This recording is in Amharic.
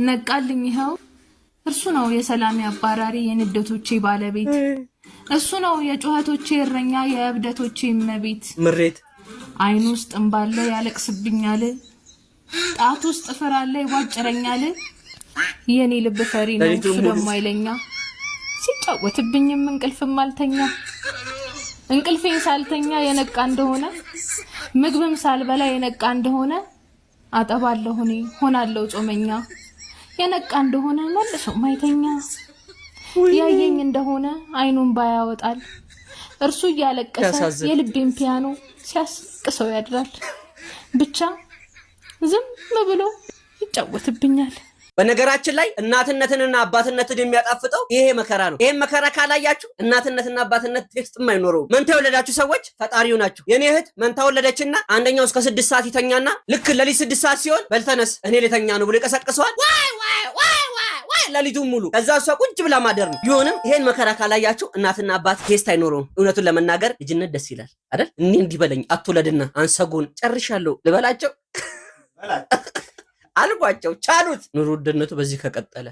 ነቃልኝ ይኸው እርሱ ነው የሰላም አባራሪ የንደቶቼ ባለቤት እሱ ነው የጩኸቶቼ እረኛ የእብደቶቼ መቤት ምሬት አይኑ ውስጥ እንባለ ያለቅስብኛል ጣት ውስጥ ፍራለ ይዋጭረኛል የኔ ልብ ፈሪ ነው እሱ ደሞ አይለኛ ሲጫወትብኝም እንቅልፍም አልተኛ እንቅልፌን ሳልተኛ የነቃ እንደሆነ ምግብም ሳልበላ የነቃ እንደሆነ አጠባለሁ እኔ ሆናለሁ ጾመኛ የነቃ እንደሆነ መልሶ ማይተኛ ያየኝ እንደሆነ አይኑን ባያወጣል እርሱ ያለቀሰ የልቤን ፒያኖ ሲያስቅሰው ያድራል ብቻ ዝም ብሎ ይጫወትብኛል በነገራችን ላይ እናትነትንና አባትነትን የሚያጣፍጠው ይሄ መከራ ነው ይሄን መከራ ካላያችሁ እናትነትና አባትነት ቴክስትም አይኖረው መንታ ወለዳችሁ ሰዎች ፈጣሪው ናችሁ የኔ እህት መንታ ወለደችና አንደኛው እስከ 6 ሰዓት ይተኛና ልክ ለሊት 6 ሰዓት ሲሆን በልተነስ እኔ ልተኛ ነው ብሎ ይቀሰቅሰዋል ዋይ ለሊቱን ሙሉ ከዛ እሷ ቁጭ ብላ ማደር ነው ይሁንም ይሄን መከራ ካላያችሁ እናትና አባት ቴክስት አይኖረው እውነቱን ለመናገር ልጅነት ደስ ይላል አይደል እንዲህ በለኝ አትወለድና አንሰጎን ጨርሻለሁ ልበላቸው አልጓቸው ቻሉት ኑሮ ውድነቱ በዚህ ከቀጠለ